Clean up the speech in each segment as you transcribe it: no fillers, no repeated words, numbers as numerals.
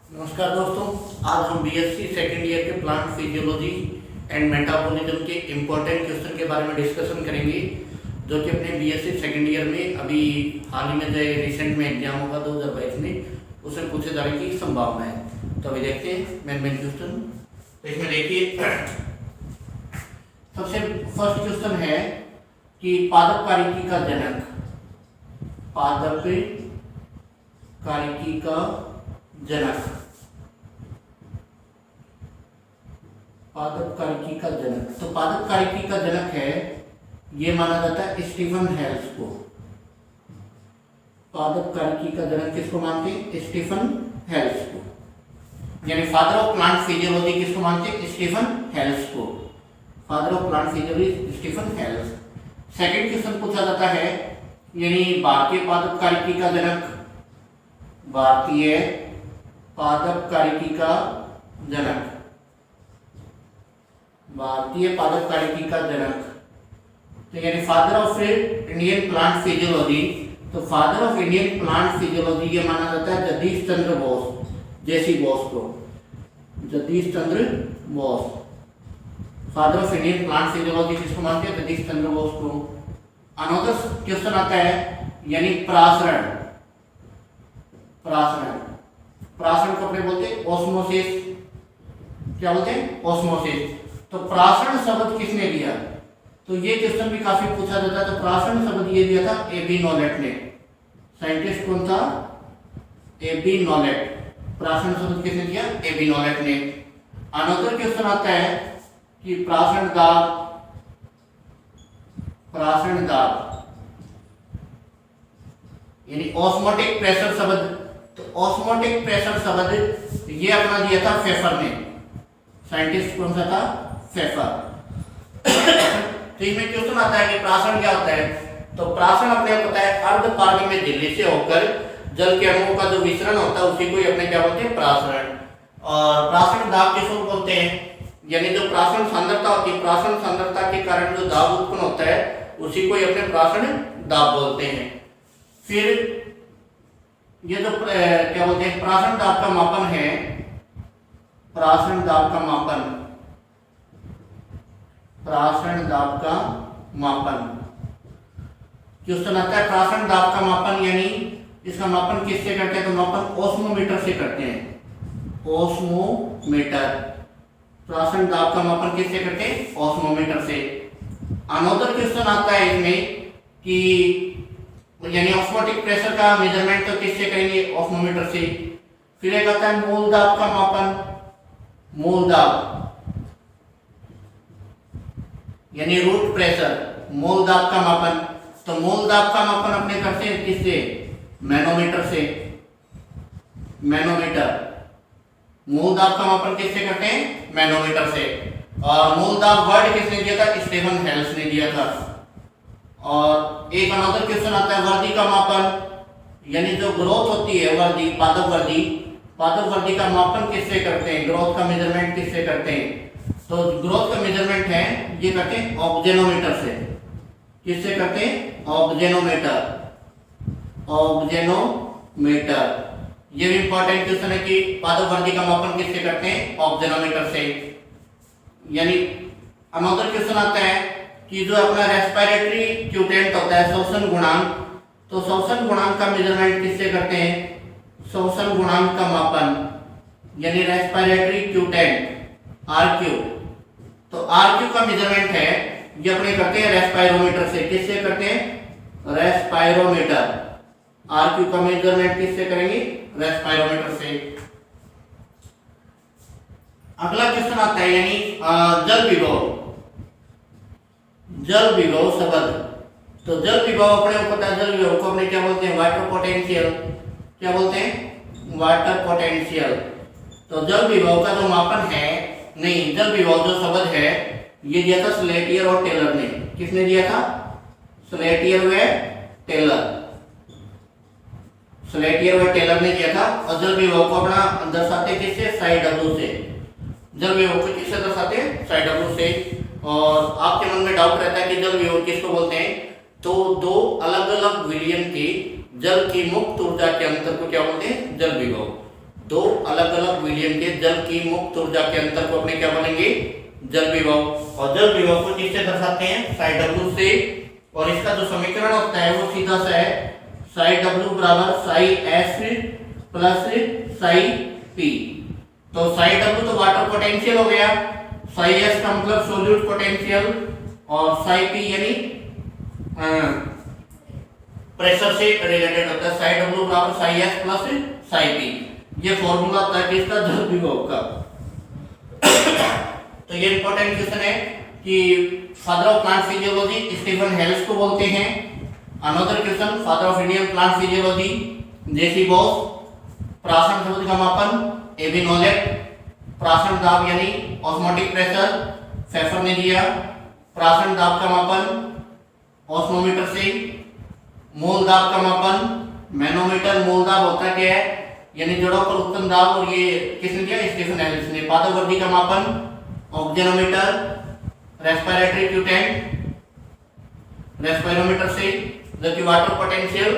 नमस्कार दोस्तों, आज हम बीएससी सेकेंड ईयर के प्लांट फिजियोलॉजी एंड मेटाबॉलिज्म के इम्पोर्टेंट क्वेश्चन के बारे में डिस्कशन करेंगे, जो कि अपने बीएससी सेकेंड ईयर में अभी हाल ही में जो रिसेंट में एग्जाम होगा 2022 में, उसमें पूछे जाने की संभावना है। तो अभी देखते हैं मेन क्वेश्चन। तो इसमें देखिए, सबसे फर्स्ट क्वेश्चन है कि पादप कारिकी का जनक, पादप कारिकी का जनक, पादप कारिकी का जनक। तो पादप कारिकी का जनक है, ये माना जाता है स्टीफन हेल्स को। पादप कारिकी का जनक किसको मानते हैं? स्टीफन हेल्स को, यानी फादर ऑफ प्लांट फिजियोलॉजी किसको मानते हैं? स्टीफन हेल्स को। Father of plant physiology Stephen Hales. Second question पूछा जाता है, यानी भारतीय पादप कारिकी का जनक, भारतीय पादप कारिकी का जनक, भारतीय पादप कारिकी का जनक, तो यानी father of Indian plant physiology. तो father of Indian plant physiology ये माना जाता है जगदीश चंद्र बोस, जेसी बोस को, Jagdish Chandra Bose. Father of Indian plant physiology किसको मानते हैं? जगदीश चंद्र बोस को। अनदर क्वेश्चन आता है, यानी प्रासरण, प्रासरण, प्रासरण को अपने बोलते हैं ऑस्मोसिस। क्या बोलते हैं? ऑस्मोसिस। तो प्रासरण शब्द किसने दिया? तो ये क्वेश्चन भी काफी पूछा जाता है। तो प्रासरण शब्द ये दिया था एबी नॉलेट ने। साइंटिस्ट कौन था? एबी नॉलेट। प्रासरण शब्द किसने दिया? एबी नॉलेट ने। अनदर क्वेश्चन आता है कि प्रासरण दाब, प्रासरण दाब यानी ऑस्मोटिक प्रेशर शब्द। तो ऑस्मोटिक प्रेशर शब्द ये अपना दिया था फेफर ने। साइंटिस्ट कौन सा था? फेफर। तो इसमें क्वेश्चन आता है कि प्रासरण क्या होता है? तो प्रासरण अपने आप पता है अर्ध पारगम्य झिल्ली से होकर जल के अणुओं का जो विसरण होता है उसी को अपने क्या बोलते हैं? प्रासरण। और प्रासरण दाब किसको बोलते हैं? यानी जो प्रासरण सांद्रता होती है, प्रासरण सांद्रता के कारण जो दाब उत्पन्न होता है उसी को अपने प्रासरण दाब बोलते हैं। फिर ये जो क्या बोलते हैं, प्रासरण दाब का मापन है, प्रासरण दाब का मापन, प्रासरण दाब का मापन। क्वेश्चन आता है प्रासरण दाब का मापन, यानी इसका मापन किससे करते हैं? तो मापन ऑस्मोमीटर से करते हैं। ऑस्मोमीटर। प्रासरण दाब का मापन किससे करते हैं? ऑस्मोमीटर से। अनदर क्वेश्चन आता है इसमें कि यानी ऑस्मोटिक प्रेशर का मेजरमेंट तो किससे करेंगे? ऑस्मोमीटर से। फिर एक आता है मूल दाब का मापन, मूल दाब यानी रूट प्रेशर, मूल दाब का मापन। तो मूल दाब का मापन अपने करते हैं किससे? मैनोमीटर से। मैनोमीटर। मूल दाब का मापन किससे करते हैं? मैनोमीटर से। और मूल दाब वर्ड किसने दिया था? स्टीफन हेल्स ने दिया था। और एक अनदर क्वेश्चन आता है वर्दी का मापन, यानी जो ग्रोथ होती है वर्दी, पादप वर्दी, पादप वर्दी का मापन किससे करते हैं? ग्रोथ का मेजरमेंट किससे करते हैं? तो ग्रोथ का मेजरमेंट है ये करते हैं ऑब्जेनोमीटर से। किससे करते हैं? ऑब्जेनोमीटर, ऑब्जेनोमीटर। ये भी इंपॉर्टेंट क्वेश्चन है कि पादप वर्दी का मापन किससे करते हैं? ऑब्जेनोमीटर से। यानी अनदर क्वेश्चन आता है कि जो अपना रेस्पिरेटरी क्यूटेंट होता है, श्वसन गुणांक, तो श्वसन गुणांक का मेजरमेंट किससे करते हैं? श्वसन गुणांक का मापन यानी रेस्पिरेटरी क्यूटेंट, आरक्यू। तो आरक्यू का मेजरमेंट है ये अपने करते हैं रेस्पायरोमीटर से। किससे करते हैं? रेस्पायरोमीटर। आरक्यू का मेजरमेंट किससे करेंगे? रेस्पायरोमीटर से। अगला क्वेश्चन आता है, यानी जल विभव, जल विभव शब्द। तो जल विभव अपने को पता है, जल विभव को अपने क्या बोलते हैं? Water potential. क्या बोलते हैं? Water potential. तो जल विभव का जो मापन है, नहीं, जल विभव जो शब्द है ये दिया था स्लेटियर और टेलर ने। किसने दिया था? स्लेटियर व टेलर। स्लेटियर व टेलर ने दिया था। और जल विभव को अपना दर्शाते किससे? साई डब्ल्यू से। जल विभव को किससे दर्शाते हैं? साई डब्ल्यू से। और आपके मन में डाउट रहता है कि जल विभव किसको बोलते हैं? तो दो अलग अलग विलियन के जल की मुक्त ऊर्जा के अंतर को क्या बोलते हैं? जल विभव। दो अलग अलग मीडियम के जल की मुक्त ऊर्जा के अंतर को अपने क्या बोलेंगे, जल विभव। और जल विभव को किससे दर्शाते हैं, साई डब्ल्यू से। और इसका जो समीकरण होता है वो सीधा सा है, साई डब्ल्यू बराबर Sai S plus psi P. तो साई डब्ल्यू तो वाटर पोटेंशियल हो गया, साई एस का मतलब सोल्यूट पोटेंशियल, और साई पी यानी प्रेशर से रिलेटेड होता है। साई डब्ल्यू बराबर Sai S plus psi P, ये फॉर्मूला होता है किसका, जल विभव का। तो ये इंपॉर्टेंट क्वेश्चन है कि father of plant physiology Stephen Hales को बोलते हैं। Another question, father of Indian plant physiology J C Bose. प्राशन शब्द का मापन एबी नॉलेट। प्राशन दाब यानी ऑस्मोटिक प्रेशर फेफर ने दिया। प्राशन दाब का मापन ऑस्मोमीटर से। मूल दाब का मापन मैनोमीटर। मूल दाब होता क्या है, यानी जड़ों पर उत्पन्न दाब, और ये किसने दिया, स्टीफन हेल्स ने। पादवर्दी का मापन ऑक्सीजनोमीटर। रेस्पिरेटरी ट्यूटेंट रेस्पिरोमीटर से। जबकि वाटर पोटेंशियल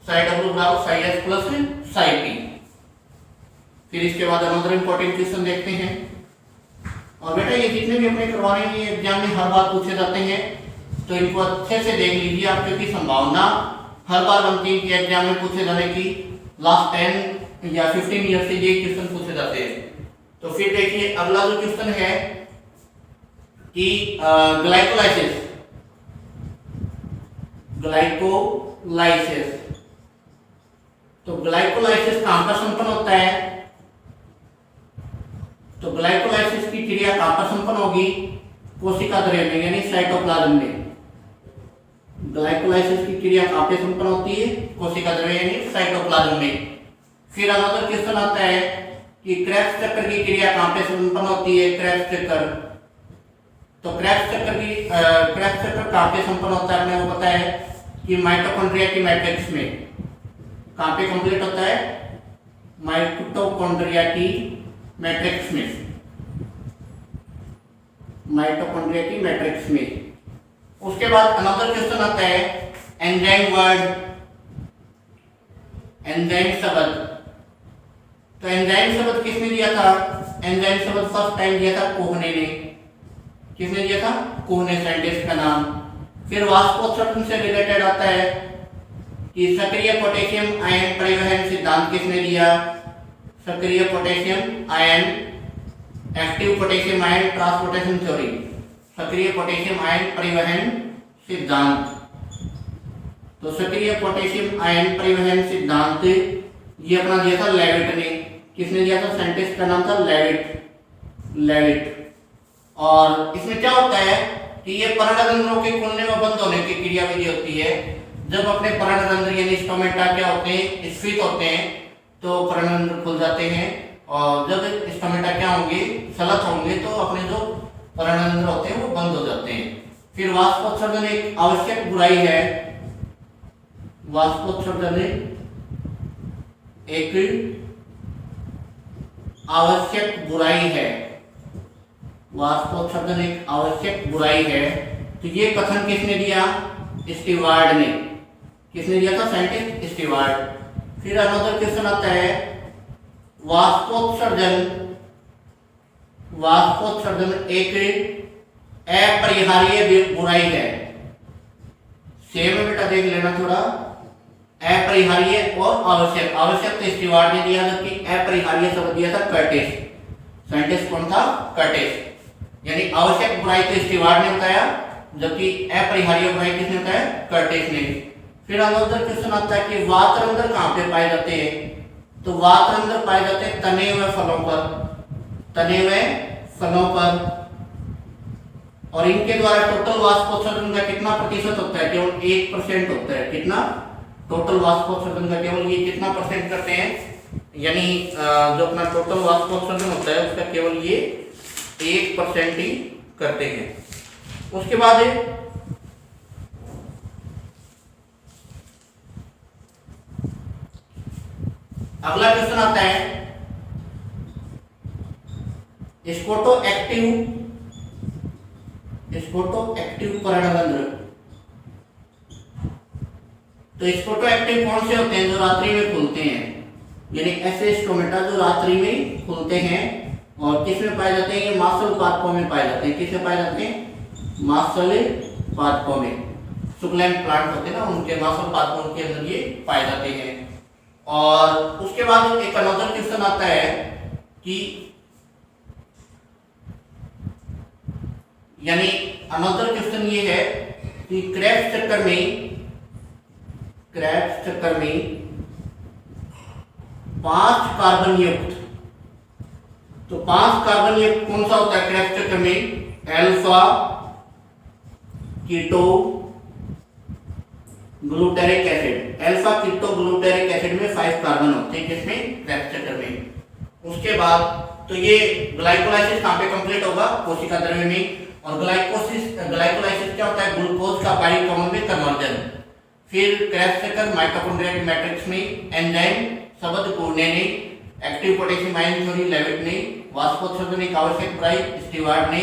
साई डब्ल्यू बराबर Sai S plus psi P. फिर इसके बाद अनदर इंपॉर्टेंट क्वेश्चन देखते हैं। और बेटा ये जितने भी अपने करवा रहे हैं ये एग्जाम में हर बार पूछे जाते हैं, तो इनको अच्छे से देख लीजिए आप, क्योंकि संभावना हर बार बनती है कि एग्जाम में पूछे जाने की। लास्ट 10 या 15 ईयर से ये क्वेश्चन पूछे जाते हैं। तो फिर देखिए अगला जो क्वेश्चन है कि ग्लाइकोलाइसिस। तो ग्लाइकोलाइसिस कहां पर संपन्न होता है, तो ग्लाइकोलाइसिस की क्रिया कहां पर संपन्न होगी, कोशिका द्रव्य में यानी साइटोप्लाज्म में। ग्लाइकोलाइसिस की क्रिया कहां पे संपन्न होती है, कोशिका द्रव्य यानी साइटोप्लाज्म में। फिर अगला क्वेश्चन आता है कि क्रेब्स चक्र की क्रिया कहां पे संपन्न होती है, क्रेब्स चक्र। तो क्रेब्स चक्र कहां पे संपन्न होता है, अपने को पता है कि माइटोकॉन्ड्रिया की मैट्रिक्स में। कहां पे कंप्लीट होता है, माइटोकॉन्ड्रिया की मैट्रिक्स में। माइटोकॉन्ड्रिया की मैट्रिक्स में। उसके बाद अनदर क्वेश्चन आता है एंजाइम वर्ड, एंजाइम शब्द। तो एंजाइम शब्द किसने दिया था, एंजाइम शब्द फर्स्ट टाइम दिया था कोहने ने। किसने दिया था, कोहने, साइंटिस्ट का नाम। फिर वाष्पोत्सर्जन से रिलेटेड आता है कि सक्रिय पोटेशियम आयन परिवहन सिद्धांत किसने दिया, सक्रिय potassium ion, active potassium ion transportation theory, सक्रिय पोटेशियम आयन परिवहन सिद्धांत। तो सक्रिय पोटेशियम आयन परिवहन सिद्धांत ये अपना दिया था लेविट ने। किसने दिया था, साइंटिस्ट का नाम था लेविट। और इसमें क्या होता है कि ये पर्णरंध्रों के खुलने व बंद होने की क्रिया विधि होती है। जब अपने पर्णरंध्र यानी स्टोमेटा क्या होते हैं, स्फीत होते हैं, तो पर्णरंध्र खुल जाते हैं। और जब स्टोमेटा क्या होंगे, सलत होंगे, तो अपने जो पर्णरंध्र होते हैं वो बंद हो जाते हैं। फिर वाष्पोत्सर्जन एक आवश्यक बुराई है। वाष्पोत्सर्जन एक आवश्यक बुराई है। वाष्पोत्सर्जन एक आवश्यक बुराई है। तो ये कथन किसने दिया, स्टीवार्ड ने। किसने दिया था, साइंटिस्ट स्टीवार्ड। फिर अनदर क्वेश्चन आता है वाष्पोत्सर्जन एक अपरिहार्य बुराई है। सेम में बेटा देख लेना थोड़ा, अपरिहार्य और आवश्यक। आवश्यक तो स्टीवार्ड ने दिया, जबकि अपरिहार्य शब्द दिया था कर्टिस। साइंटिस्ट कौन था, कर्टिस। यानी आवश्यक बुराई तो स्टीवार्ड ने बताया, जबकि अपरिहार्य बुराई किसने बताया, कर्टिस ने। फिर अगला क्वेश्चन आता है कि वातरंध्र कहां पे पाए जाते हैं, तो वातरंध्र पाए जाते हैं तने हुए फलों पर, तने हुए फलों पर। और इनके द्वारा टोटल वाष्पोत्सर्जन का कितना प्रतिशत होता है, केवल 1% होता है। कितना, टोटल वाष्पोत्सर्जन का केवल ये कितना परसेंट करते हैं, यानी जो अपना टोटल वाष्पोत्सर्जन होता है उसका केवल ये 1% ही करते हैं। उसके बाद अगला क्वेश्चन आता है स्कोटो एक्टिव पर्णरंध्र। तो स्कोटो एक्टिव कौन से होते हैं, जो रात्रि में खुलते हैं। यानी ऐसे स्टोमेटा जो रात्रि में खुलते हैं और किस में पाए जाते हैं, ये मांसल पादपों में पाए जाते हैं। किस में पाए जाते हैं, मांसल पादपों में। सुकुलेंट प्लांट होते हैं ना, उनके मांसल पादपों के अंदर ये पाए जाते हैं। और उसके बाद एक अनदर क्वेश्चन आता है कि यानी अनदर क्वेश्चन ये है कि क्रेब्स चक्कर में 5 कार्बन युक्त, तो 5 कार्बन युक्त कौन सा होता है क्रेब्स चक्कर में, alpha keto glutaric acid. Alpha keto glutaric acid में 5 कार्बन होते हैं, किसमें, क्रेब्स चक्कर में। उसके बाद तो ये ग्लाइकोलाइसिस कहां पे कंप्लीट होगा, कोशिका द्रव्य में। और ग्लाइकोलाइसिस क्या होता है, ग्लूकोज का बाइकार्बोनेट में कन्वर्जन। फिर क्रेब्स चक्कर माइटोकॉन्ड्रिया की मैट्रिक्स में एंजाइम शब्द पूर्णे ने, active potassium ion theory Levitt ने, वाष्पोत्सर्जनिक आवश्यक बुराई स्टीवार्ट ने,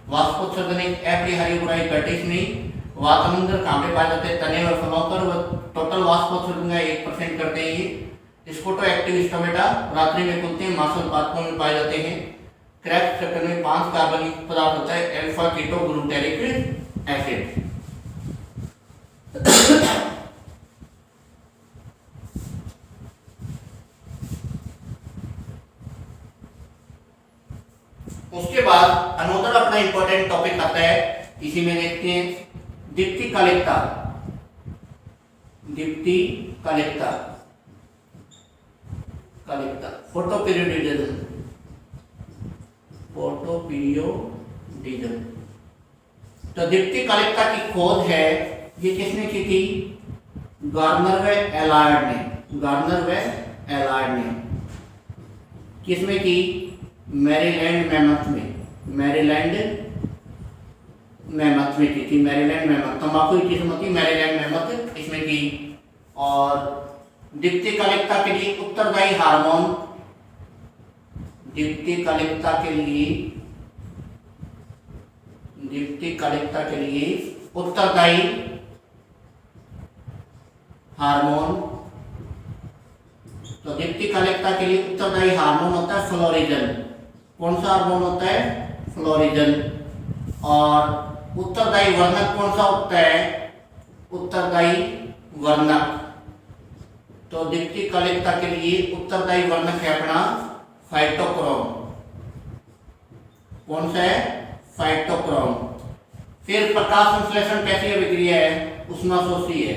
वाष्पोत्सर्जनिक अपरिहार्य बुराई कर्टिस ने। वातमंदर कहां पे पाए जाते हैं, तने और फलों पर। टोटल वाष्पोत्सर्जन का 1% करते हैं ये। स्कोटो एक्टिव स्टोमेटा रात्रि में खुलते हैं, मांसल पादपों में पाए जाते हैं। क्रेब्स चक्कर में 5 कार्बन युक्त पदार्थ होता है, अल्फा कीटो ग्लूटेरिक एसिड। उसके बाद अनोदर अपना इंपॉर्टेंट टॉपिक आता है, इसी में देखते हैं दीप्तिकालिकता। फोटोपीरियोडिज्म। तो दीप्तिकालिकता की खोज है ये किसने की थी, गार्नर व एलार्ड ने। किसमें की, मैरीलैंड मैमथ में की थी। मैरीलैंड मैमथ तंबाकू की किस्म होती, मैरीलैंड मैमथ इसमें की। और दीप्तिकालिकता के लिए उत्तरदायी हार्मोन, दीप्तिकालिकता के लिए उत्तरदायी हार्मोन। तो दीप्तिकालिकता के लिए उत्तरदायी हार्मोन होता है फ्लोरिजन। कौन सा हार्मोन होता है, फ्लोरिजन। और उत्तरदायी वर्णक कौन सा होता है, उत्तरदायी वर्णक। तो दीप्तिकालिकता के लिए उत्तरदायी वर्णक है अपना फाइटोक्रोम। कौन सा है, फाइटोक्रोम। फिर प्रकाश संश्लेषण कैसी अभिक्रिया है, ऊष्माशोषी है।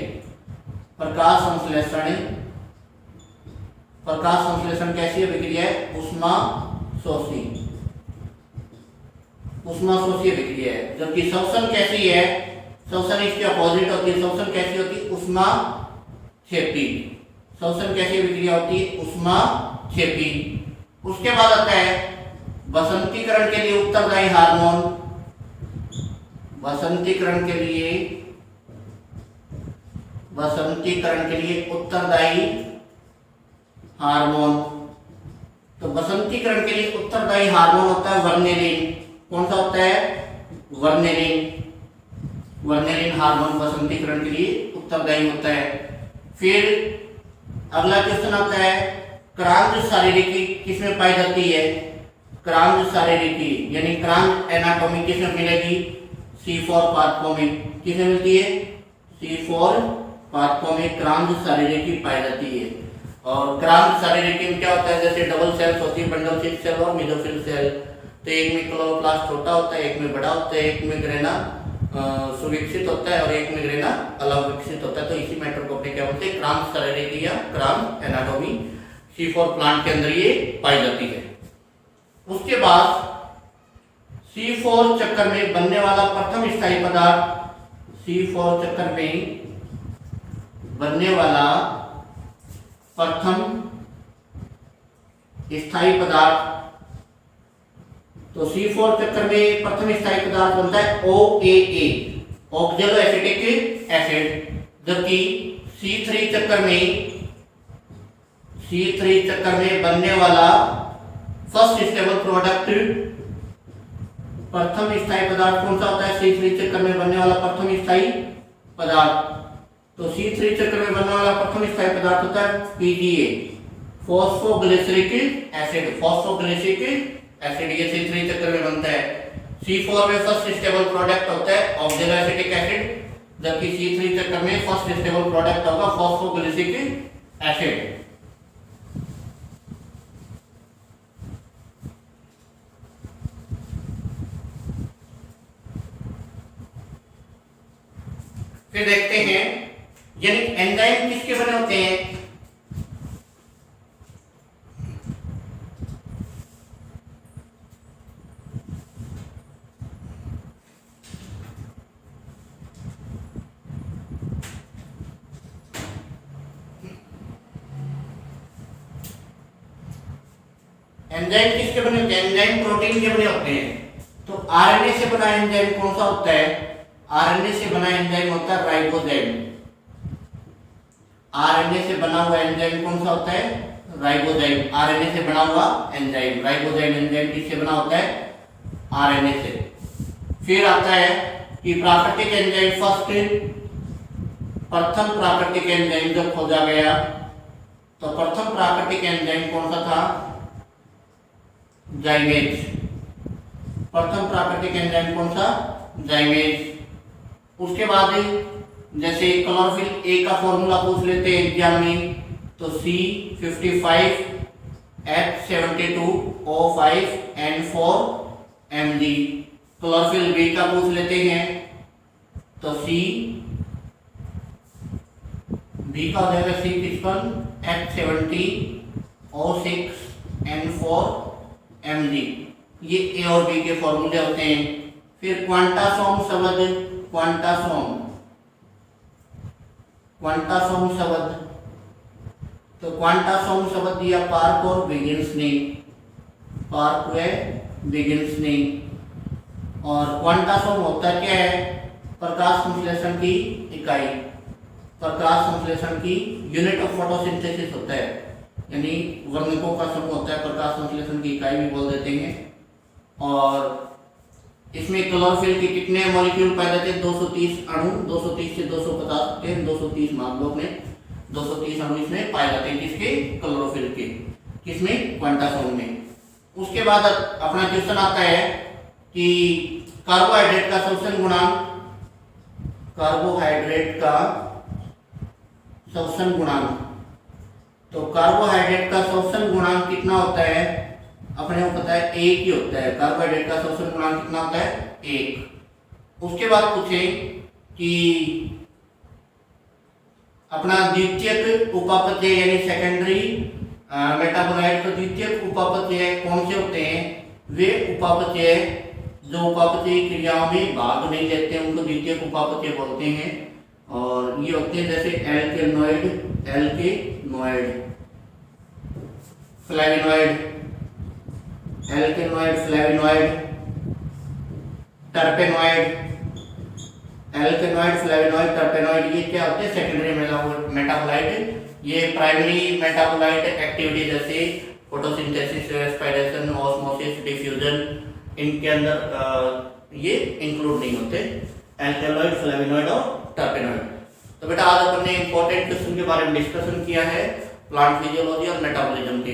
प्रकाश संश्लेषण कैसी अभिक्रिया है, ऊष्माशोषी अभिक्रिया है। जबकि श्वसन कैसी है, श्वसन इसके अपोजिट होती है। श्वसन कैसी होती है, ऊष्माक्षेपी। श्वसन कैसी अभिक्रिया होती है, ऊष्माक्षेपी। उसके बाद आता है बसंतीकरण के लिए उत्तरदायी हार्मोन। बसंतीकरण के लिए उत्तरदायी हार्मोन। तो बसंतीकरण के लिए उत्तरदायी हार्मोन होता है वर्नेलिन। कौन सा होता है, वर्नेलिन हार्मोन बसंतीकरण के लिए उत्तरदायी होता है। फिर अगला क्वेश्चन आता है क्रांत शारीरिकी किसमें पाई जाती है, क्रांत शारीरिकी यानी क्रांत एनाटॉमी किसमें मिलेगी, C4 पादपों में। किसमें मिलती है, C4 पादपों में क्रांत शारीरिकी पाई जाती है। और क्रांत शारीरिकी में क्या होता है, जैसे डबल सेल्स होती है, बंडल सिल सेल और मेसोफिल सेल। तो एक में क्लोरोप्लास्ट छोटा होता है, एक में बड़ा होता है, एक में ग्रेना सुविकसित होता है और एक में ग्रेना अलग विकसित होता है। तो इसी मैटर को अपने क्या बोलते हैं, क्रांत शारीरिकी या क्रांत एनाटॉमी C4 प्लांट के अंदर ये पाई जाती है। उसके बाद C4 चक्कर में बनने वाला प्रथम स्थायी पदार्थ, C4 चक्कर में बनने वाला प्रथम स्थायी पदार्थ। तो C4 चक्कर में प्रथम स्थायी पदार्थ बनता है OAA, ऑक्जेलो एसिटिक एसिड। जबकि C3 चक्कर में बनने वाला फर्स्ट स्टेबल प्रोडक्ट, प्रथम स्थायी पदार्थ कौन सा होता है, C3 चक्कर में बनने वाला प्रथम स्थायी पदार्थ। तो C3 चक्कर में बनने वाला प्रथम स्थायी पदार्थ होता है PGA, phosphoglyceric acid, phosphoglyceric acid ये C3 चक्र में बनता है। C4 में फर्स्ट स्टेबल प्रोडक्ट होता है ऑक्जेलोएसिटिक एसिड, जबकि C3 चक्र में फर्स्ट स्टेबल प्रोडक्ट होगा फॉस्फोग्लिसरिक एसिड। फिर देखते हैं यानी एंजाइम किसके बने होते हैं। एंजाइम किसके बने होते हैं, एंजाइम प्रोटीन के बने होते हैं। तो आरएनए से बना एंजाइम कौन सा होता है, आरएनए से बना एंजाइम होता है राइबोजाइम। आरएनए से बना हुआ एंजाइम कौन सा होता है, राइबोजाइम। आरएनए से बना हुआ एंजाइम, राइबोजाइम एंजाइम किससे बना होता है, आरएनए से। फिर आता है कि प्राकृतिक एंजाइम, प्रथम प्राकृतिक एंजाइम जब खोजा गया तो प्रथम प्राकृतिक एंजाइम कौन सा था, जाइमेज। प्रथम प्राकृतिक एंजाइम कौन सा, जाइमेज। उसके बाद जैसे क्लोरोफिल ए का फॉर्मूला पूछ लेते हैं एग्जाम में, तो C55H72O5N4Mg। क्लोरोफिल बी का पूछ लेते हैं तो C बी का हो जाएगा C55H70O6N4Mg। ये ए और बी के फॉर्मूले होते हैं। फिर क्वांटासोम शब्द, क्वांटासोम शब्द, तो क्वांटासोम शब्द दिया पार्क और बिगिंस ने, पार्क व बिगिंस ने। और क्वांटासोम होता क्या है, प्रकाश संश्लेषण की इकाई, प्रकाश संश्लेषण की यूनिट ऑफ फोटोसिंथेसिस होता है, यानी वर्णकों का समूह होता है, प्रकाश संश्लेषण की इकाई भी बोल देते हैं। और इसमें क्लोरोफिल के कितने मॉलिक्यूल पाए जाते हैं, 230 अणु, 230 से 250 के 230 मामलों में 230 अणु इसमें पाए जाते हैं, किसके, क्लोरोफिल के, किसमें, क्वांटासोम में। उसके बाद अपना क्वेश्चन आता है कि कार्बोहाइड्रेट का शोषण गुणांक, कार्बोहाइड्रेट का शोषण गुणांक, तो कार्बोहाइड्रेट का शोषण गुणांक कितना होता है, अपने को पता है 1 ही होता है। कार्बोहाइड्रेट का शोषण गुणांक कितना होता है, 1। उसके बाद पूछे कि अपना द्वितीयक उपापचय यानी सेकेंडरी मेटाबोलाइट, तो द्वितीयक उपापचय कौन से होते हैं, वे उपापचय जो उपापचय क्रियाओं में भाग नहीं लेते हैं उनको द्वितीयक उपापचय बोलते हैं। और ये होते हैं जैसे एल्केनॉइड, फ्लेविनॉइड, एल्केनॉइड, फ्लेविनॉइड, टर्पेनॉइड, एल्केनॉइड, फ्लेविनॉइड, टर्पेनॉइड, ये क्या होते हैं, सेकेंडरी मेटाबोलाइट। ये प्राइमरी मेटाबोलाइट एक्टिविटी जैसे फोटोसिंथेसिस, रेस्पिरेशन, ऑस्मोसिस, डिफ्यूजन, इनके अंदर ये इंक्लूड नहीं होते, एल्केनॉइड, फ्लेविनॉइड और टर्पेनॉइड। तो बेटा आज अपन ने इंपॉर्टेंट क्वेश्चन के बारे में डिस्कशन किया है, प्लांट फिजियोलॉजी और मेटाबॉलिज्म के।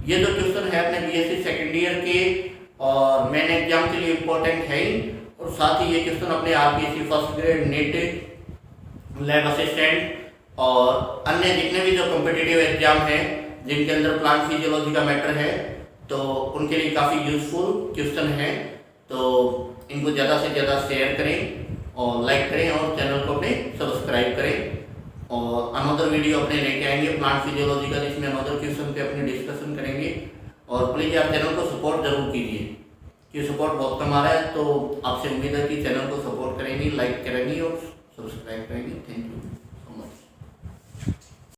ये जो क्वेश्चन है अपने बीएससी सेकेंड ईयर के और मेन एग्जाम के लिए इंपॉर्टेंट है ही, और साथ ही ये क्वेश्चन अपने RPSC first grade, NEET, lab assistant और अन्य जितने भी जो कॉम्पिटिटिव एग्जाम है जिनके अंदर प्लांट फिजियोलॉजी का मैटर है, तो उनके लिए काफ़ी यूजफुल क्वेश्चन है। तो इनको ज़्यादा से ज़्यादा शेयर करें और लाइक करें और चैनल को अपने सब्सक्राइब करें। और अनदर वीडियो अपने लेके आएंगे प्लांट फिजियोलॉजी का, जिसमें अनदर क्वेश्चन पे अपने डिस्कशन करेंगे। और प्लीज़ आप चैनल को सपोर्ट जरूर कीजिए, कि सपोर्ट बहुत कम आ रहा है, तो आपसे उम्मीद है कि चैनल को सपोर्ट करेंगे, लाइक करेंगे और सब्सक्राइब करेंगे। Thank you.